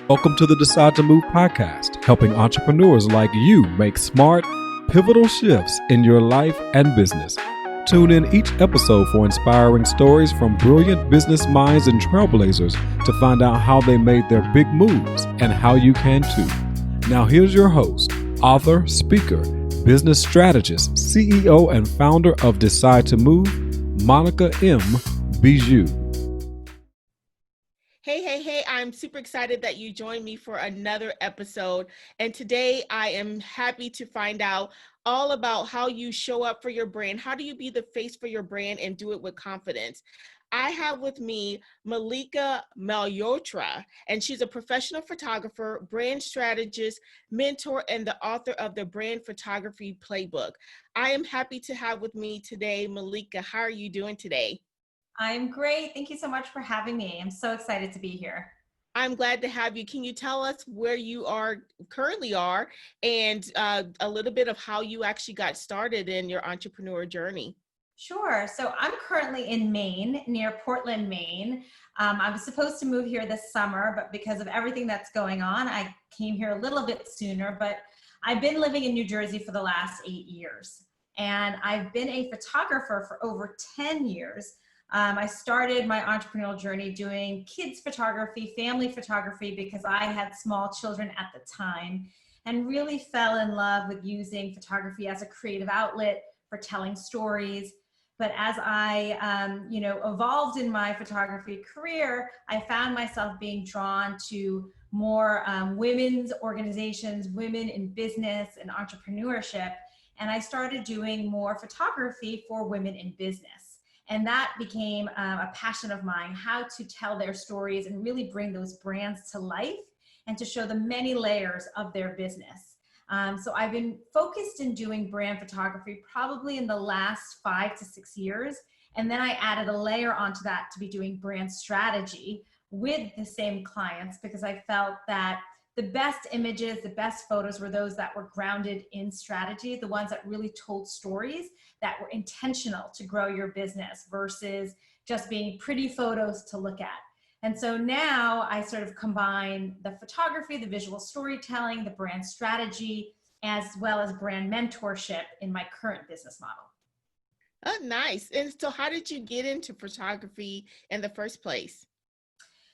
Welcome to the Decide to Move podcast, helping entrepreneurs like you make smart, pivotal shifts in your life and business. Tune in each episode for inspiring stories from brilliant business minds and trailblazers to find out how they made their big moves and how you can too. Now here's your host, author, speaker, business strategist, CEO, and founder of Decide to Move, Mallika M. Bijou. Hey, I'm super excited that you joined me for another episode. And today I am happy to find out all about how you show up for your brand. How do you be the face for your brand and do it with confidence? I have with me Mallika Malhotra, and she's a professional photographer, brand strategist, mentor, and the author of the Brand Photography Playbook. I am happy to have with me today, Mallika. How are you doing today? I'm great. Thank you so much for having me. I'm so excited to be here. I'm glad to have you. Can you tell us where you currently are and a little bit of how you actually got started in your entrepreneur journey? Sure. So I'm currently in Maine, near Portland, Maine. I was supposed to move here this summer, but because of everything that's going on, I came here a little bit sooner. But I've been living in New Jersey for the last 8 years. And I've been a photographer for over 10 years. I started my entrepreneurial journey doing kids photography, family photography, because I had small children at the time and really fell in love with using photography as a creative outlet for telling stories. But as I, evolved in my photography career, I found myself being drawn to more women's organizations, women in business and entrepreneurship. And I started doing more photography for women in business. And that became a passion of mine, how to tell their stories and really bring those brands to life and to show the many layers of their business. So I've been focused in doing brand photography probably in the last 5 to 6 years. And then I added a layer onto that to be doing brand strategy with the same clients, because I felt that the best images, the best photos were those that were grounded in strategy, the ones that really told stories that were intentional to grow your business versus just being pretty photos to look at. And so now I sort of combine the photography, the visual storytelling, the brand strategy, as well as brand mentorship in my current business model. Oh, nice. And so how did you get into photography in the first place?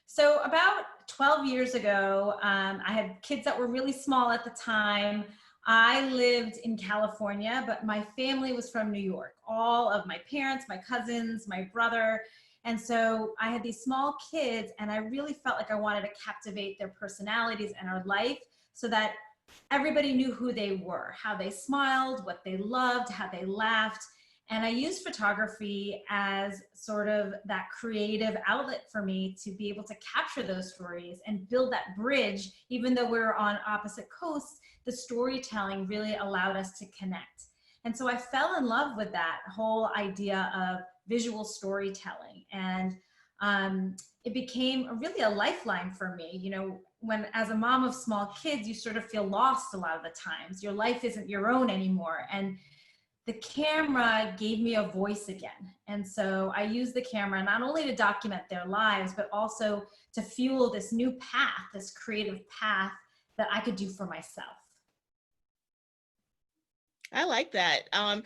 So about 12 years ago, I had kids that were really small at the time. I lived in California, but my family was from New York. All of my parents, my cousins, my brother. And so I had these small kids, and I really felt like I wanted to captivate their personalities and our life so that everybody knew who they were, how they smiled, what they loved, how they laughed. And I used photography as sort of that creative outlet for me to be able to capture those stories and build that bridge. Even though we were on opposite coasts, the storytelling really allowed us to connect. And so I fell in love with that whole idea of visual storytelling. And it became really a lifeline for me. You know, when as a mom of small kids, you sort of feel lost a lot of the times. Your life isn't your own anymore. And the camera gave me a voice again. And so I used the camera not only to document their lives, but also to fuel this new path, this creative path that I could do for myself. I like that. And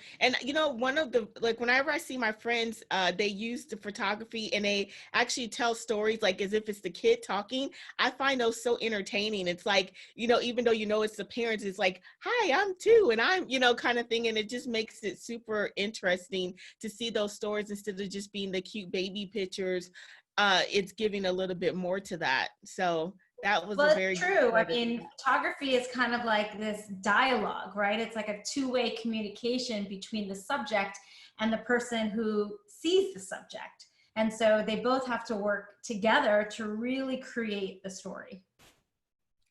one of whenever I see my friends, they use the photography and they actually tell stories like as if it's the kid talking. I find those so entertaining. It's like, even though it's the parents, it's like, hi, I'm two, and I'm, kind of thing. And it just makes it super interesting to see those stories instead of just being the cute baby pictures. It's giving a little bit more to that. So that was Well, a very it's true. I good. mean, photography is kind of like this dialogue, right? It's like a two-way communication between the subject and the person who sees the subject. And so they both have to work together to really create the story.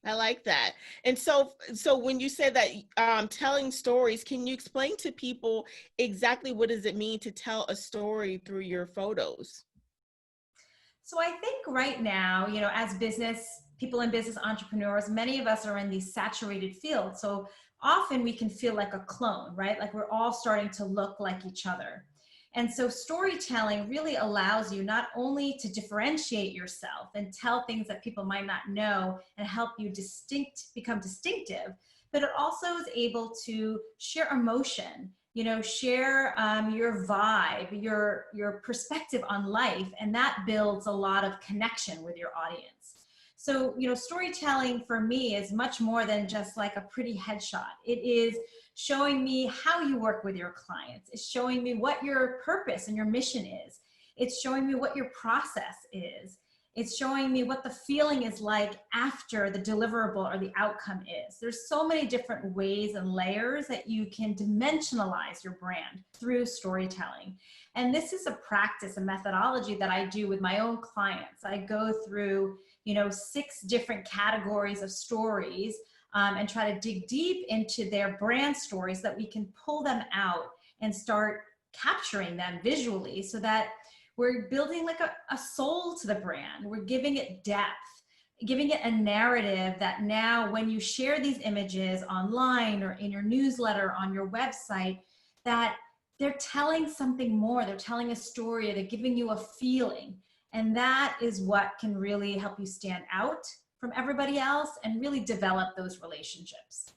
I like that. And so when you said that telling stories, can you explain to people exactly what does it mean to tell a story through your photos? So I think right now, as people in business entrepreneurs, many of us are in these saturated fields. So often we can feel like a clone, right? Like we're all starting to look like each other. And so storytelling really allows you not only to differentiate yourself and tell things that people might not know and help you become distinctive, but it also is able to share emotion, share your vibe, your perspective on life, and that builds a lot of connection with your audience. So, storytelling for me is much more than just like a pretty headshot. It is showing me how you work with your clients. It's showing me what your purpose and your mission is. It's showing me what your process is. It's showing me what the feeling is like after the deliverable or the outcome is. There's so many different ways and layers that you can dimensionalize your brand through storytelling. And this is a practice, a methodology that I do with my own clients. I go through, 6 different categories of stories and try to dig deep into their brand stories so that we can pull them out and start capturing them visually so that we're building like a soul to the brand. We're giving it depth, giving it a narrative that now when you share these images online or in your newsletter, on your website, that they're telling something more. They're telling a story. They're giving you a feeling. And that is what can really help you stand out from everybody else and really develop those relationships.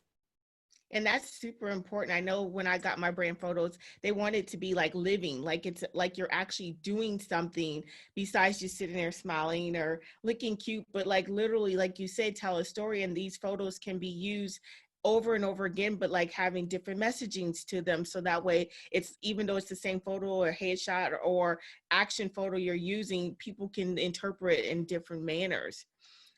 And that's super important. I know when I got my brand photos, they want it to be like living, like it's like you're actually doing something besides just sitting there smiling or looking cute, but like literally, like you said, tell a story. And these photos can be used over and over again, but like having different messagings to them. So that way it's, even though it's the same photo or headshot or action photo you're using, people can interpret in different manners.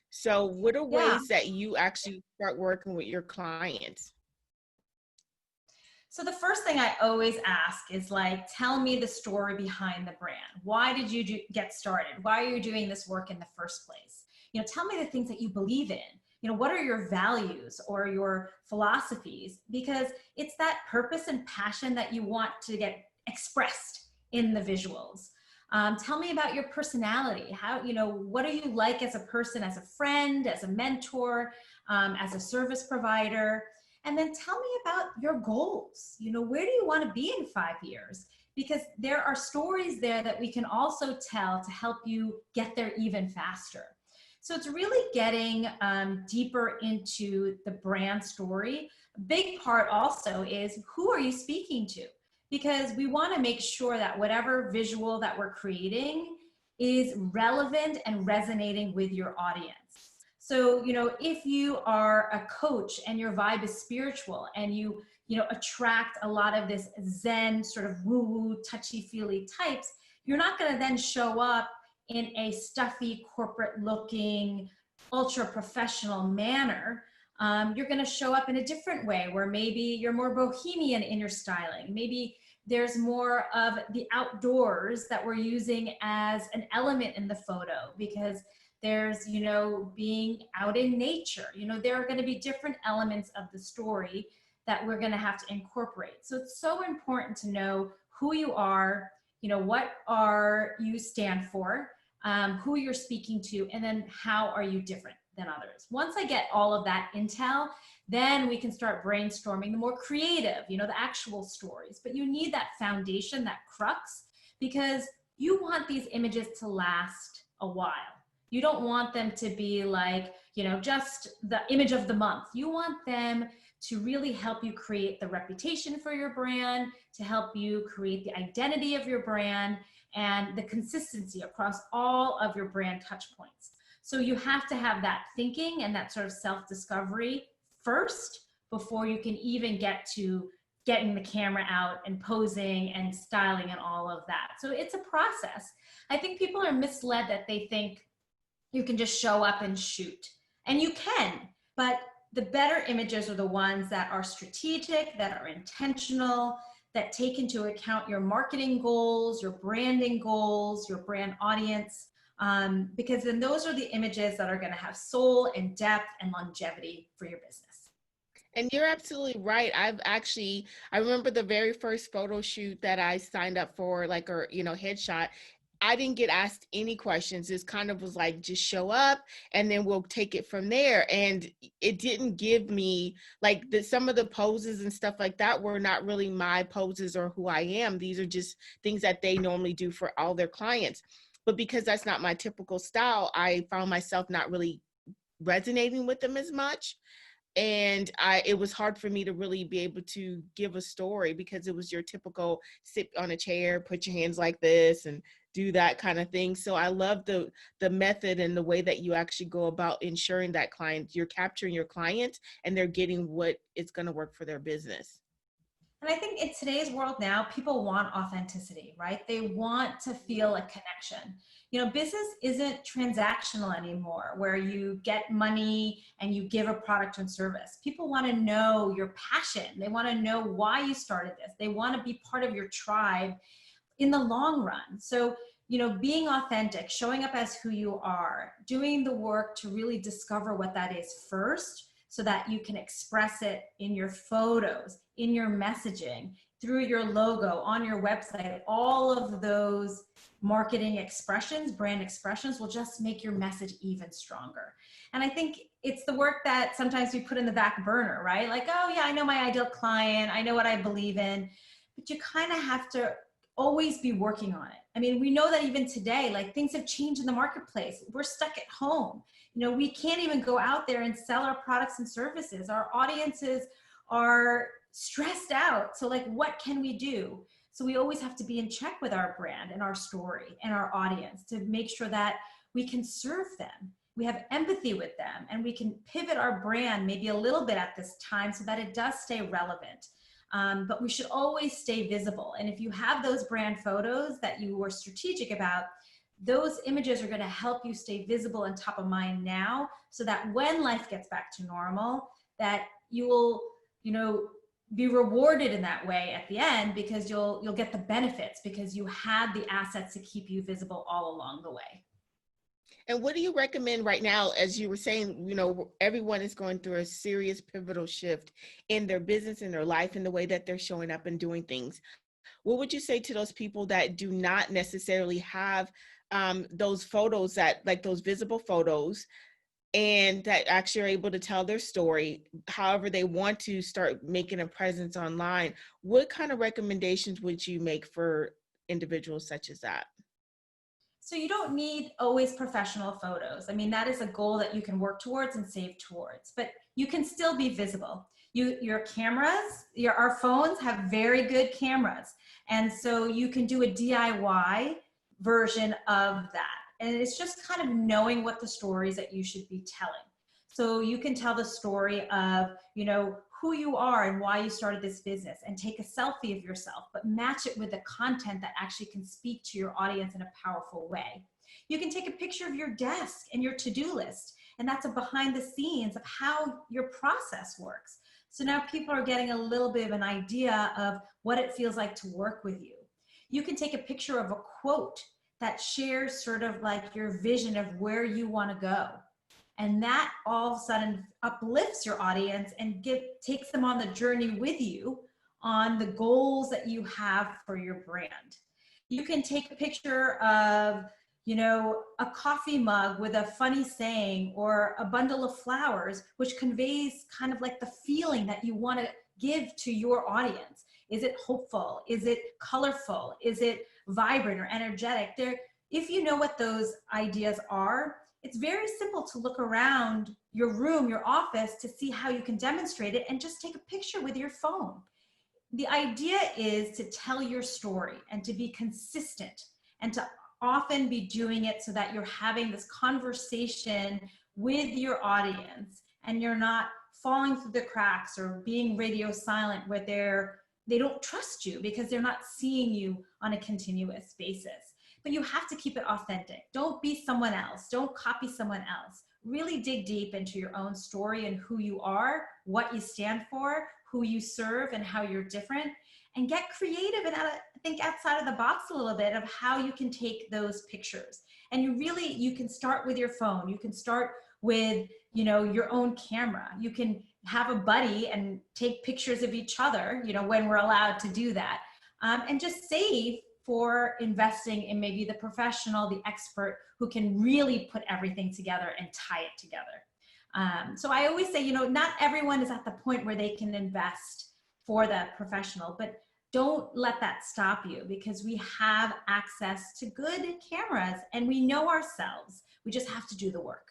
So what are ways that you actually start working with your clients? So the first thing I always ask is like, tell me the story behind the brand. Why did you get started? Why are you doing this work in the first place? Tell me the things that you believe in. What are your values or your philosophies? Because it's that purpose and passion that you want to get expressed in the visuals. Tell me about your personality. How, what are you like as a person, as a friend, as a mentor, as a service provider? And then tell me about your goals. Where do you want to be in 5 years? Because there are stories there that we can also tell to help you get there even faster. So it's really getting deeper into the brand story. A big part also is, who are you speaking to? Because we want to make sure that whatever visual that we're creating is relevant and resonating with your audience. So, if you are a coach and your vibe is spiritual and you attract a lot of this Zen sort of woo-woo, touchy-feely types, you're not going to then show up in a stuffy, corporate-looking, ultra-professional manner. You're going to show up in a different way where maybe you're more bohemian in your styling. Maybe there's more of the outdoors that we're using as an element in the photo, because there's, being out in nature. There are going to be different elements of the story that we're going to have to incorporate. So it's so important to know who you are, what are you stand for, who you're speaking to, and then how are you different than others. Once I get all of that intel, then we can start brainstorming the more creative, the actual stories. But you need that foundation, that crux, because you want these images to last a while. You don't want them to be like, just the image of the month. You want them to really help you create the reputation for your brand, to help you create the identity of your brand and the consistency across all of your brand touch points. So you have to have that thinking and that sort of self-discovery first before you can even get to getting the camera out and posing and styling and all of that. So it's a process. I think people are misled that they think you can just show up and shoot. And you can, but the better images are the ones that are strategic, that are intentional, that take into account your marketing goals, your branding goals, your brand audience, because then those are the images that are going to have soul and depth and longevity for your business. And you're absolutely right. I remember the very first photo shoot that I signed up for, headshot. I didn't get asked any questions. This kind of was like, just show up and then we'll take it from there. And it didn't give me like some of the poses and stuff like that were not really my poses or who I am. These are just things that they normally do for all their clients. But because that's not my typical style, I found myself not really resonating with them as much. And it was hard for me to really be able to give a story because it was your typical sit on a chair, put your hands like this and do that kind of thing. So I love the method and the way that you actually go about ensuring that you're capturing your client and they're getting what is going to work for their business. And I think in today's world now, people want authenticity, right? They want to feel a connection. You know, business isn't transactional anymore, where you get money and you give a product and service. People want to know your passion. They want to know why you started this. They want to be part of your tribe in the long run. So, you know, being authentic, showing up as who you are, doing the work to really discover what that is first, so that you can express it in your photos, in your messaging, through your logo, on your website. All of those marketing expressions, brand expressions, will just make your message even stronger. And I think it's the work that sometimes we put in the back burner, right? Like, oh yeah, I know my ideal client, I know what I believe in, but you kind of have to always be working on it. I mean, we know that even today, like, things have changed in the marketplace. We're stuck at home. You know, we can't even go out there and sell our products and services. Our audiences are stressed out. So like, what can we do? So we always have to be in check with our brand and our story and our audience to make sure that we can serve them. We have empathy with them, and we can pivot our brand maybe a little bit at this time so that it does stay relevant. But we should always stay visible. And if you have those brand photos that you were strategic about, those images are going to help you stay visible and top of mind now, so that when life gets back to normal, that you will, you know, be rewarded in that way at the end, because you'll get the benefits because you had the assets to keep you visible all along the way. And what do you recommend right now? As you were saying, you know, everyone is going through a serious pivotal shift in their business, in their life, in the way that they're showing up and doing things. What would you say to those people that do not necessarily have those photos, that like those visible photos, and that actually are able to tell their story, however they want to start making a presence online? What kind of recommendations would you make for individuals such as that? So you don't need always professional photos. I mean, that is a goal that you can work towards and save towards, but you can still be visible. Your cameras, our phones have very good cameras. And so you can do a DIY version of that. And it's just kind of knowing what the stories that you should be telling. So you can tell the story of, you know, who you are and why you started this business, and take a selfie of yourself, but match it with the content that actually can speak to your audience in a powerful way. You can take a picture of your desk and your to-do list, and that's a behind the scenes of how your process works. So now people are getting a little bit of an idea of what it feels like to work with you. You can take a picture of a quote that shares sort of like your vision of where you want to go. And that all of a sudden uplifts your audience and takes them on the journey with you on the goals that you have for your brand. You can take a picture of, you know, a coffee mug with a funny saying, or a bundle of flowers, which conveys kind of like the feeling that you want to give to your audience. Is it hopeful? Is it colorful? Is it vibrant or energetic? If you know what those ideas are, it's very simple to look around your room, your office, to see how you can demonstrate it, and just take a picture with your phone. The idea is to tell your story and to be consistent, and to often be doing it so that you're having this conversation with your audience, and you're not falling through the cracks or being radio silent where they don't trust you because they're not seeing you on a continuous basis. But you have to keep it authentic. Don't be someone else. Don't copy someone else. Really dig deep into your own story and who you are, what you stand for, who you serve, and how you're different. And get creative and think outside of the box a little bit of how you can take those pictures. And you can start with your phone. You can start with, you know, your own camera. You can have a buddy and take pictures of each other, you know, when we're allowed to do that. And just save for investing in maybe the professional, the expert who can really put everything together and tie it together. So I always say, not everyone is at the point where they can invest for that professional, but don't let that stop you, because we have access to good cameras and we know ourselves. We just have to do the work.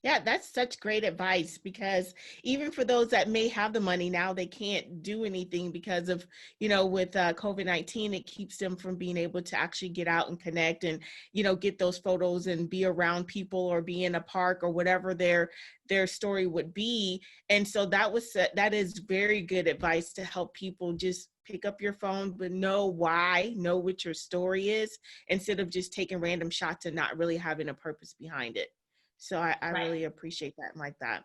Yeah, that's such great advice, because even for those that may have the money now, they can't do anything because of, with COVID-19, it keeps them from being able to actually get out and connect and, get those photos and be around people or be in a park or whatever their story would be. And so that is very good advice to help people just pick up your phone, but know what your story is, instead of just taking random shots and not really having a purpose behind it. So I Right. really appreciate that and like that.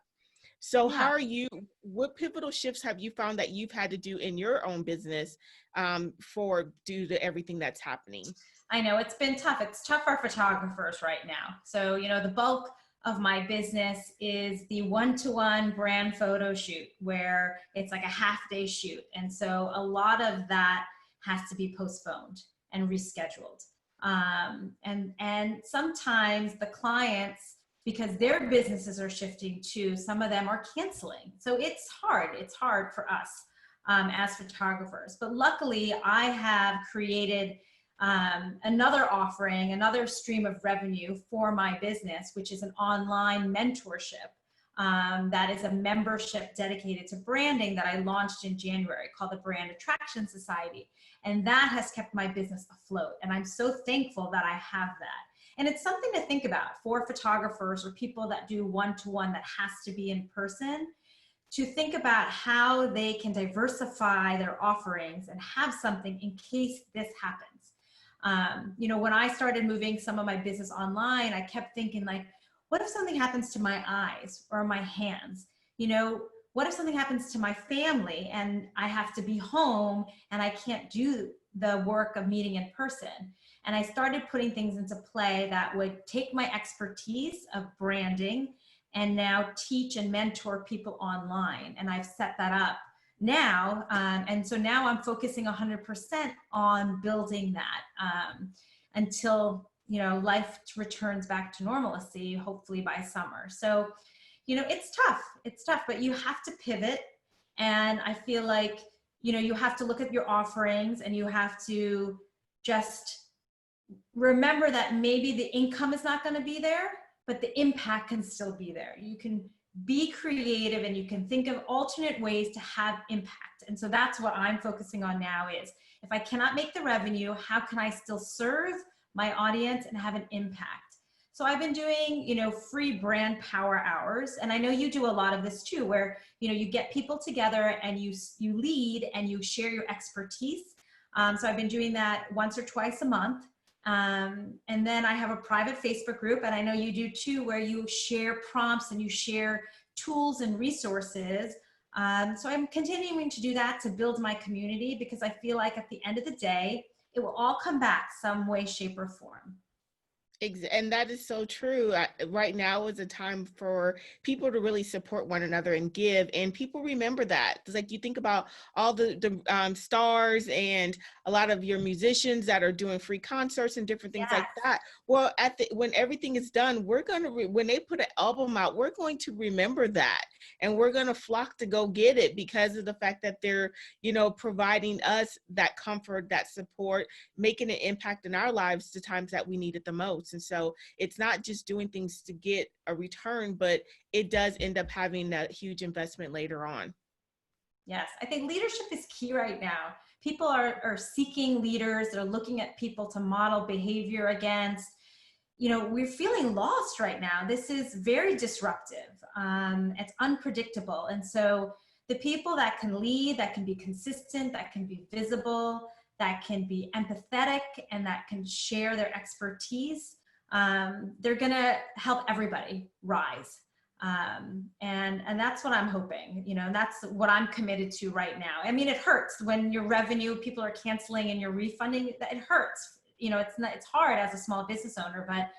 So Yeah. what pivotal shifts have you found that you've had to do in your own business due to everything that's happening? I know it's been tough. It's tough for photographers right now. So, the bulk of my business is the one-to-one brand photo shoot, where it's like a half-day shoot. And so a lot of that has to be postponed and rescheduled. And sometimes the clients, because their businesses are shifting too, some of them are canceling. So it's hard. It's hard for us as photographers. But luckily, I have created another offering, another stream of revenue for my business, which is an online mentorship that is a membership dedicated to branding that I launched in January, called the Brand Attraction Society. And that has kept my business afloat. And I'm so thankful that I have that. And it's something to think about for photographers or people that do one-to-one that has to be in person, to think about how they can diversify their offerings and have something in case this happens. When I started moving some of my business online, I kept thinking, like, what if something happens to my eyes or my hands? What if something happens to my family and I have to be home and I can't do the work of meeting in person? And I started putting things into play that would take my expertise of branding and now teach and mentor people online. And I've set that up now. And so now I'm focusing 100% on building that until, life returns back to normalcy, hopefully by summer. So, it's tough, but you have to pivot. And I feel like, you have to look at your offerings and you have to just remember that maybe the income is not going to be there, but the impact can still be there. You can be creative and you can think of alternate ways to have impact. And so that's what I'm focusing on now is, if I cannot make the revenue, how can I still serve my audience and have an impact? So I've been doing, free brand power hours. And I know you do a lot of this too, where, you get people together and you lead and you share your expertise. So I've been doing that once or twice a month. And then I have a private Facebook group, and I know you do too, where you share prompts and you share tools and resources. So I'm continuing to do that to build my community, because I feel like at the end of the day, it will all come back some way, shape, or form. And that is so true. Right now is a time for people to really support one another and give. And people remember that. It's like you think about all the stars and a lot of your musicians that are doing free concerts and different things like that. Well, when everything is done, we're going to, when they put an album out, we're going to remember that. And we're going to flock to go get it because of the fact that they're, providing us that comfort, that support, making an impact in our lives the times that we need it the most. And so it's not just doing things to get a return, but it does end up having that huge investment later on. Yes, I think leadership is key right now. People are seeking leaders. They're looking at people to model behavior against. We're feeling lost right now. This is very disruptive. It's unpredictable. And so the people that can lead, that can be consistent, that can be visible, that can be empathetic, and that can share their expertise, they're going to help everybody rise. And that's what I'm hoping, and that's what I'm committed to right now. I mean, it hurts when your revenue, people are canceling and you're refunding, it hurts. It's hard as a small business owner, but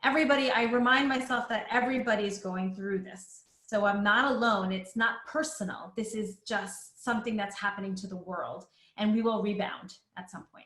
I remind myself that everybody's going through this. So I'm not alone. It's not personal. This is just something that's happening to the world, and we will rebound at some point.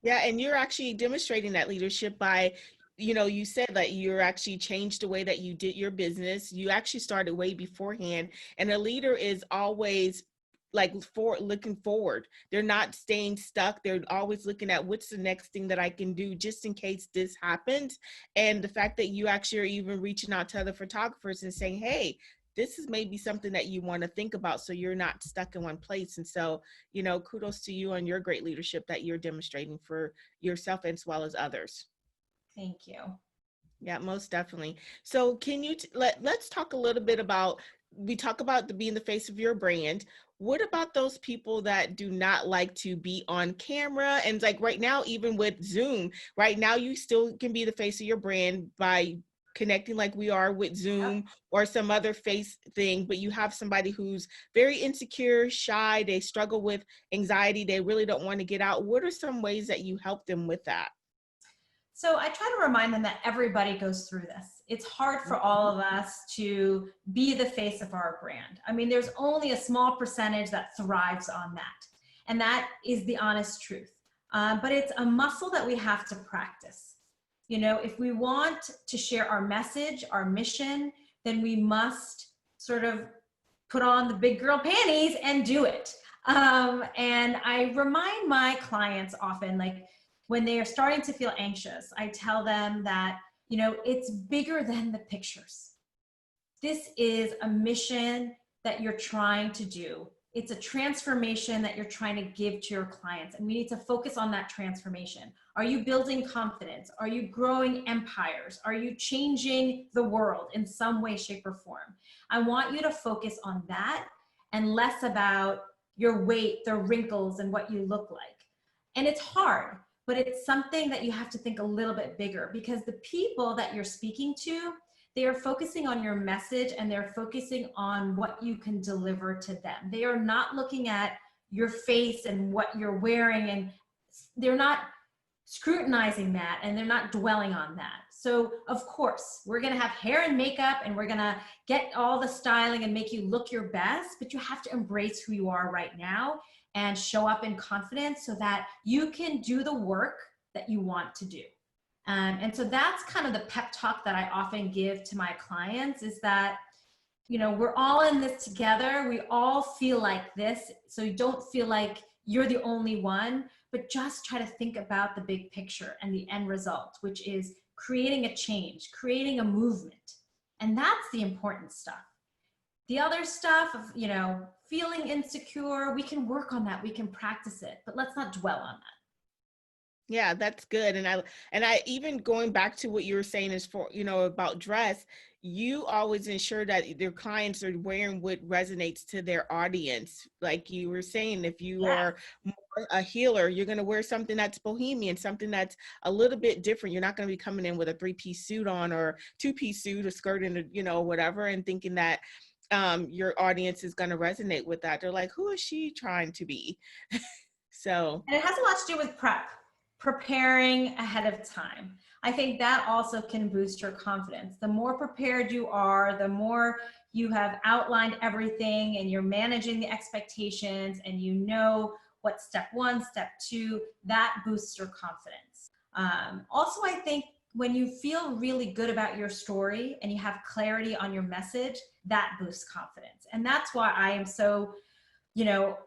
Yeah, and you're actually demonstrating that leadership by, you said that you're actually changed the way that you did your business. You actually started way beforehand, and a leader is always like looking forward. They're not staying stuck. They're always looking at what's the next thing that I can do just in case this happens. And the fact that you actually are even reaching out to other photographers and saying, hey, this is maybe something that you want to think about so you're not stuck in one place. And so, kudos to you on your great leadership that you're demonstrating for yourself as well as others. Thank you. Yeah, most definitely. So can you let's talk a little bit about, we talk about being the face of your brand. What about those people that do not like to be on camera? And like right now, even with Zoom, right now you still can be the face of your brand by connecting like we are with Zoom or some other face thing, but you have somebody who's very insecure, shy, they struggle with anxiety, they really don't want to get out. What are some ways that you help them with that? So I try to remind them that everybody goes through this. It's hard for all of us to be the face of our brand. I mean, there's only a small percentage that thrives on that. And that is the honest truth. But it's a muscle that we have to practice. You know, if we want to share our message, our mission, then we must sort of put on the big girl panties and do it. And I remind my clients often, like, when they are starting to feel anxious, I tell them that, you know, it's bigger than the pictures. This is a mission that you're trying to do. It's a transformation that you're trying to give to your clients. And we need to focus on that transformation. Are you building confidence? Are you growing empires? Are you changing the world in some way, shape, or form? I want you to focus on that and less about your weight, the wrinkles, and what you look like. And it's hard, but it's something that you have to think a little bit bigger, because the people that you're speaking to, they are focusing on your message and they're focusing on what you can deliver to them. They are not looking at your face and what you're wearing, and they're not scrutinizing that, and they're not dwelling on that. So of course, we're gonna have hair and makeup and we're gonna get all the styling and make you look your best, but you have to embrace who you are right now and show up in confidence so that you can do the work that you want to do. And so that's kind of the pep talk that I often give to my clients, is that, you know, we're all in this together. We all feel like this. So you don't feel like you're the only one, but just try to think about the big picture and the end result, which is creating a change, creating a movement. And that's the important stuff. The other stuff of, you know, feeling insecure, we can work on that. We can practice it, but let's not dwell on that. Yeah, that's good. And I even going back to what you were saying is for, about dress, you always ensure that your clients are wearing what resonates to their audience. Like you were saying, if you Yeah. are more a healer, you're going to wear something that's bohemian, something that's a little bit different. You're not going to be coming in with a 3-piece suit on or 2-piece suit, a skirt and whatever, and thinking that your audience is going to resonate with that. They're like, who is she trying to be? So, And it has a lot to do with preparing ahead of time. I think that also can boost your confidence. The more prepared you are, the more you have outlined everything and you're managing the expectations and you know what step 1, step 2, that boosts your confidence. Also, I think when you feel really good about your story and you have clarity on your message, that boosts confidence. And that's why I am so,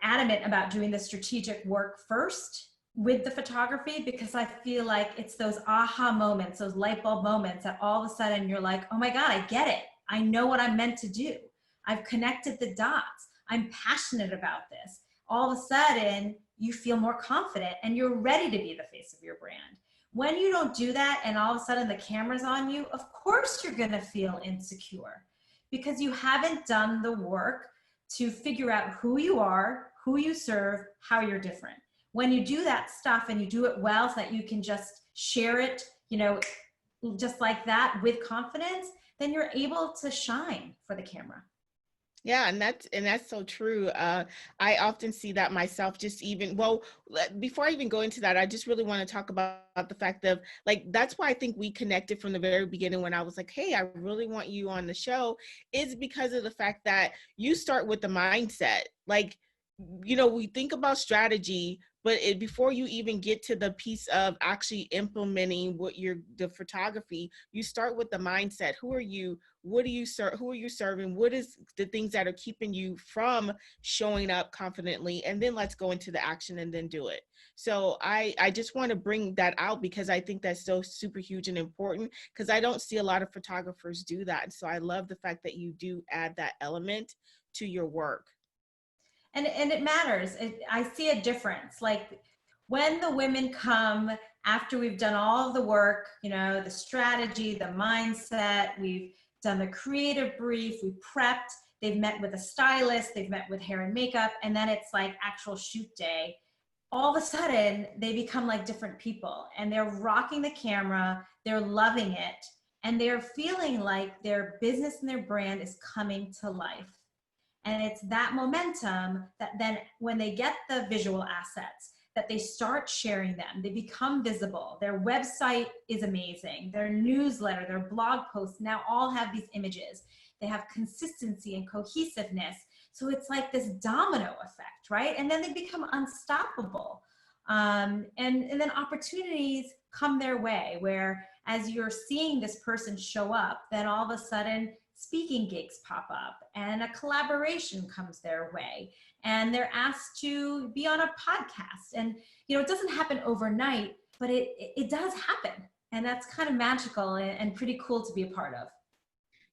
adamant about doing the strategic work first with the photography, because I feel like it's those aha moments, those light bulb moments that all of a sudden you're like, oh my God, I get it. I know what I'm meant to do. I've connected the dots. I'm passionate about this. All of a sudden you feel more confident and you're ready to be the face of your brand. When you don't do that and all of a sudden the camera's on you, of course you're gonna feel insecure because you haven't done the work to figure out who you are, who you serve, how you're different. When you do that stuff and you do it well so that you can just share it, just like that with confidence, then you're able to shine for the camera. yeah, and that's so true. I often see that myself. Before I even go into that, I just really want to talk about the fact of, like, that's why I think we connected from the very beginning when I was like, hey, I really want you on the show, is because of the fact that you start with the mindset. Like, we think about strategy, but before you even get to the piece of actually implementing the photography, you start with the mindset. Who are you? What do you serve? Who are you serving? What is the things that are keeping you from showing up confidently? And then let's go into the action and then do it. So I just want to bring that out because I think that's so super huge and important, because I don't see a lot of photographers do that. And so I love the fact that you do add that element to your work. And it matters. I see a difference. Like when the women come after we've done all of the work, you know, the strategy, the mindset, we've done the creative brief, we prepped, they've met with a stylist, they've met with hair and makeup, and then it's like actual shoot day. All of a sudden, they become like different people and they're rocking the camera, they're loving it, and they're feeling like their business and their brand is coming to life. And it's that momentum that then when they get the visual assets, that they start sharing them, they become visible. Their website is amazing. Their newsletter, their blog posts now all have these images. They have consistency and cohesiveness. So it's like this domino effect, right? And then they become unstoppable. And then opportunities come their way where as you're seeing this person show up, then all of a sudden speaking gigs pop up and a collaboration comes their way and they're asked to be on a podcast. And, you know, it doesn't happen overnight, but it does happen. And that's kind of magical and pretty cool to be a part of.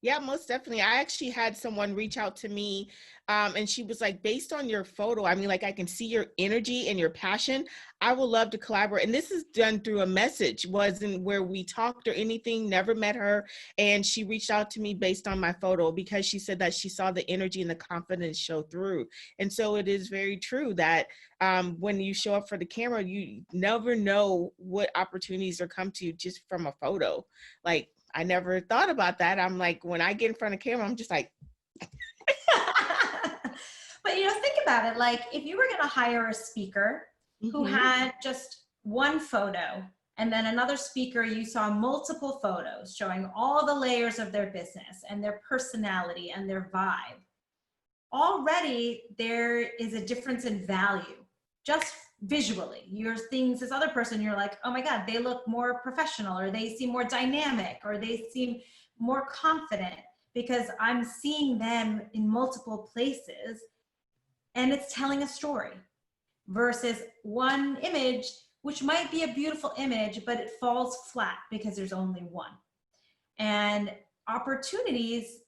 Yeah, most definitely. I actually had someone reach out to me and she was like, based on your photo, I mean, like I can see your energy and your passion. I would love to collaborate. And this is done through a message, wasn't where we talked or anything, never met her. And she reached out to me based on my photo because she said that she saw the energy and the confidence show through. And so it is very true that when you show up for the camera, you never know what opportunities are come to you just from a photo. Like, I never thought about that. I'm like, when I get in front of camera, I'm just like. But, you know, think about it. Like if you were going to hire a speaker who had just one photo and then another speaker, you saw multiple photos showing all the layers of their business and their personality and their vibe. Already there is a difference in value just visually. You're seeing this other person, you're like, oh my God, they look more professional, or they seem more dynamic, or they seem more confident because I'm seeing them in multiple places and it's telling a story versus one image, which might be a beautiful image, but it falls flat because there's only one. And opportunities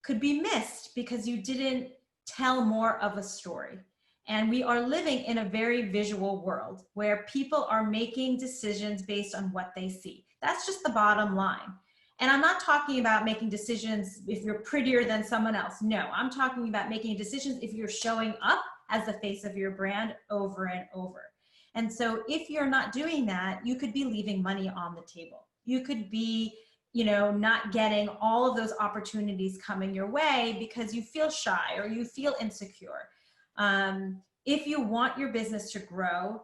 could be missed because you didn't tell more of a story. And we are living in a very visual world where people are making decisions based on what they see. That's just the bottom line. And I'm not talking about making decisions if you're prettier than someone else. No, I'm talking about making decisions if you're showing up as the face of your brand over and over. And so if you're not doing that, you could be leaving money on the table. You could be, you know, not getting all of those opportunities coming your way because you feel shy or you feel insecure. If you want your business to grow,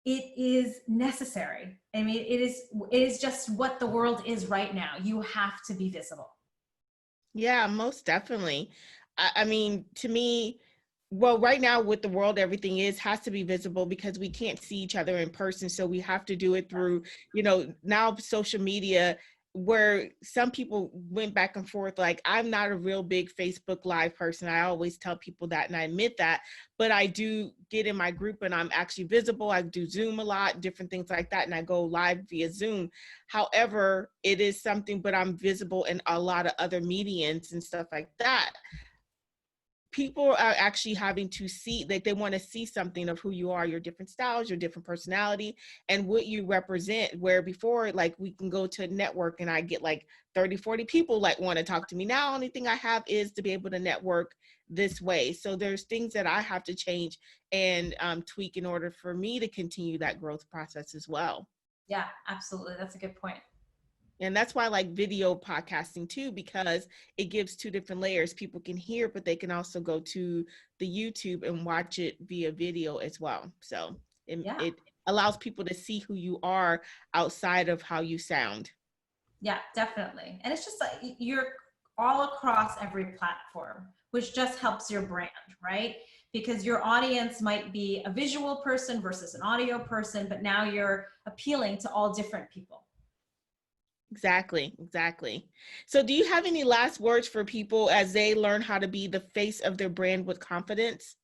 it is necessary. I mean, it is just what the world is right now. You have to be visible. Yeah, most definitely. I mean, to me, well, right now with the world, everything has to be visible because we can't see each other in person. So we have to do it through, you know, now social media, where some people went back and forth. Like, I'm not a real big Facebook Live person. I always tell people that, and I admit that, but I do get in my group and I'm actually visible. I do Zoom a lot, different things like that. And I go live via Zoom. However, it is something, but I'm visible in a lot of other mediums and stuff like that. People are actually having to see, like, they want to see something of who you are, your different styles, your different personality, and what you represent. Where before, like, we can go to a network and I get like 30, 40 people like want to talk to me. Now, only thing I have is to be able to network this way. So there's things that I have to change and tweak in order for me to continue that growth process as well. Yeah, absolutely. That's a good point. And that's why I like video podcasting too, because it gives two different layers. People can hear, but they can also go to the YouTube and watch it via video as well. So it allows people to see who you are outside of how you sound. Yeah, definitely. And it's just like you're all across every platform, which just helps your brand, right? Because your audience might be a visual person versus an audio person, but now you're appealing to all different people. Exactly, exactly. So do you have any last words for people as they learn how to be the face of their brand with confidence?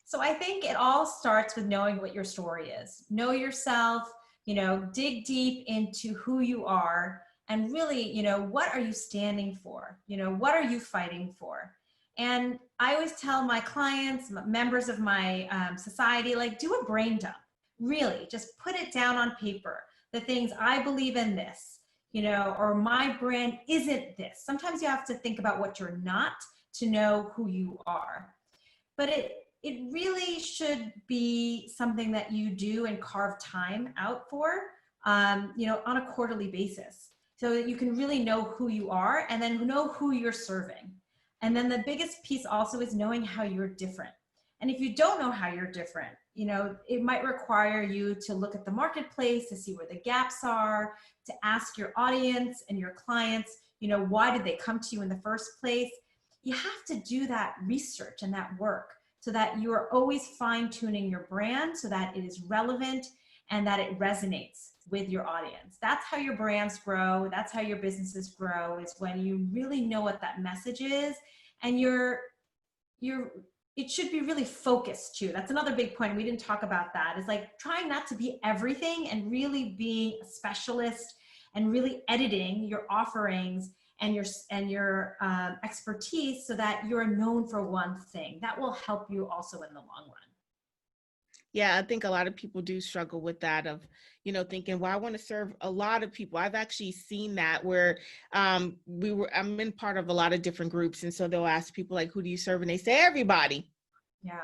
So I think it all starts with knowing what your story is. Know yourself, dig deep into who you are and really, what are you standing for? What are you fighting for? And I always tell my clients, members of my society, like, do a brain dump. Really, just put it down on paper. The things I believe in this, or my brand isn't this. Sometimes you have to think about what you're not to know who you are. But it really should be something that you do and carve time out for, on a quarterly basis, so that you can really know who you are and then know who you're serving. And then the biggest piece also is knowing how you're different. And if you don't know how you're different, it might require you to look at the marketplace to see where the gaps are, to ask your audience and your clients, why did they come to you in the first place? You have to do that research and that work so that you are always fine-tuning your brand so that it is relevant and that it resonates with your audience. That's how your brands grow. That's how your businesses grow, is when you really know what that message is, and it should be really focused too. That's another big point. We didn't talk about that. Is like trying not to be everything and really being a specialist and really editing your offerings and your expertise so that you're known for one thing. That will help you also in the long run. Yeah, I think a lot of people do struggle with that of, thinking, well, I want to serve a lot of people. I've actually seen that where I'm in part of a lot of different groups. And so they'll ask people like, who do you serve? And they say everybody. Yeah.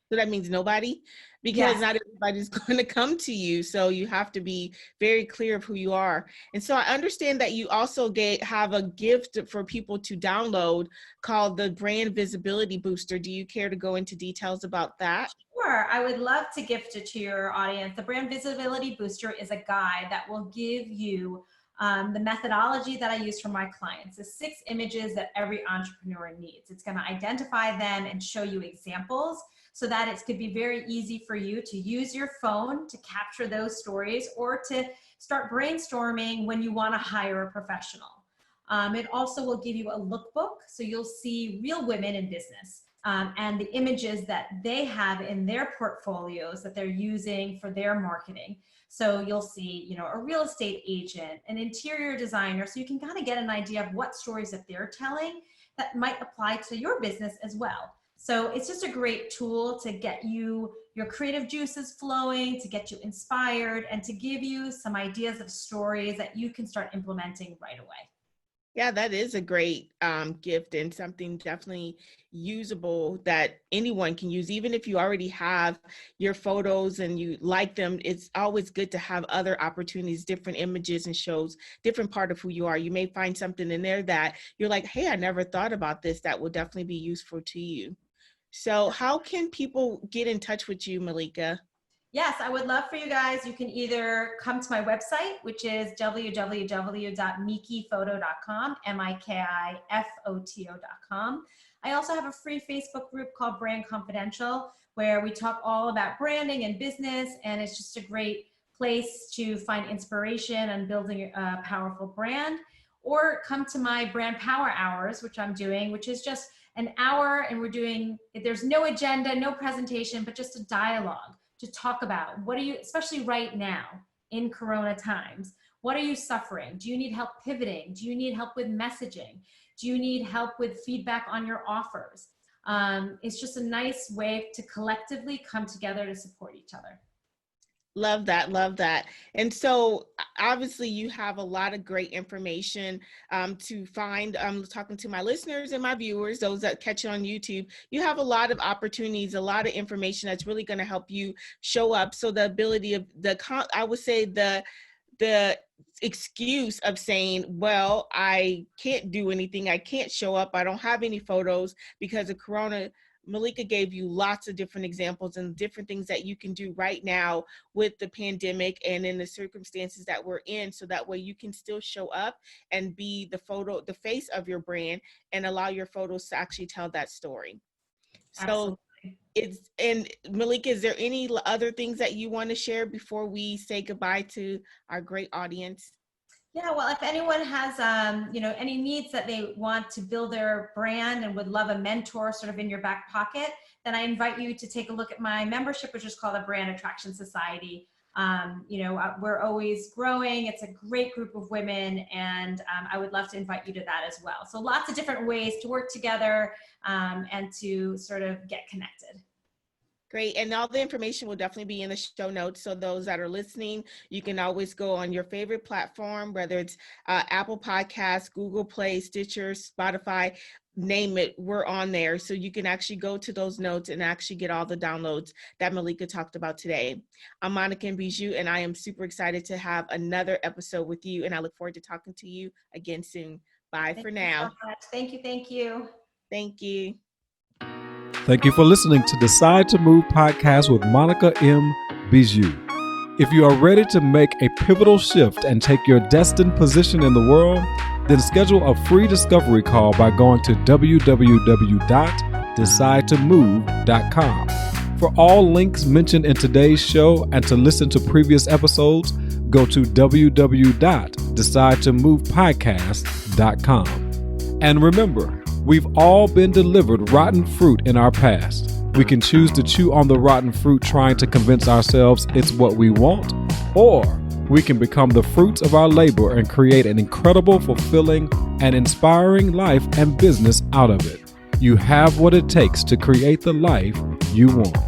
So that means nobody, because Yes. not everybody's going to come to you. So you have to be very clear of who you are. And so I understand that you also have a gift for people to download called the Brand Visibility Booster. Do you care to go into details about that? Sure, I would love to gift it to your audience. The Brand Visibility Booster is a guide that will give you the methodology that I use for my clients. The 6 images that every entrepreneur needs. It's going to identify them and show you examples so that it could be very easy for you to use your phone to capture those stories or to start brainstorming when you want to hire a professional. It also will give you a lookbook, so you'll see real women in business. And the images that they have in their portfolios that they're using for their marketing. So you'll see, a real estate agent, an interior designer, so you can kind of get an idea of what stories that they're telling that might apply to your business as well. So it's just a great tool to get your creative juices flowing, to get you inspired, and to give you some ideas of stories that you can start implementing right away. Yeah, that is a great gift and something definitely usable that anyone can use. Even if you already have your photos and you like them, it's always good to have other opportunities, different images and shows, different part of who you are. You may find something in there that you're like, hey, I never thought about this. That will definitely be useful to you. So how can people get in touch with you, Mallika? Yes, I would love for you guys. You can either come to my website, which is www.mikiphoto.com, MIKIFOTO.com. I also have a free Facebook group called Brand Confidential, where we talk all about branding and business, and it's just a great place to find inspiration and building a powerful brand. Or come to my Brand Power Hours, which I'm doing, which is just an hour, and there's no agenda, no presentation, but just a dialogue to talk about what are you, especially right now in Corona times, what are you suffering? Do you need help pivoting? Do you need help with messaging? Do you need help with feedback on your offers? It's just a nice way to collectively come together to support each other. Love that. Love that. And so obviously you have a lot of great information to find. I'm talking to my listeners and my viewers, those that catch it on YouTube. You have a lot of opportunities, a lot of information that's really going to help you show up. So the ability of I would say the excuse of saying, well, I can't do anything. I can't show up. I don't have any photos because of Corona Mallika gave you lots of different examples and different things that you can do right now with the pandemic and in the circumstances that we're in, so that way you can still show up and be the face of your brand, and allow your photos to actually tell that story. So and Mallika, is there any other things that you want to share before we say goodbye to our great audience? Yeah, well, if anyone has, any needs that they want to build their brand and would love a mentor sort of in your back pocket, then I invite you to take a look at my membership, which is called the Brand Attraction Society. We're always growing. It's a great group of women, and I would love to invite you to that as well. So lots of different ways to work together and to sort of get connected. Great. And all the information will definitely be in the show notes. So those that are listening, you can always go on your favorite platform, whether it's Apple Podcasts, Google Play, Stitcher, Spotify, name it, we're on there. So you can actually go to those notes and actually get all the downloads that Mallika talked about today. I'm Monica Bijou, and I am super excited to have another episode with you. And I look forward to talking to you again soon. Bye for now. Thank you. Thank you. Thank you. Thank you for listening to Decide to Move podcast with Monica M. Bijou. If you are ready to make a pivotal shift and take your destined position in the world, then schedule a free discovery call by going to www.decidetomove.com. For all links mentioned in today's show and to listen to previous episodes, go to www.decidetomovepodcast.com. And remember, we've all been delivered rotten fruit in our past. We can choose to chew on the rotten fruit trying to convince ourselves it's what we want, or we can become the fruits of our labor and create an incredible, fulfilling, and inspiring life and business out of it. You have what it takes to create the life you want.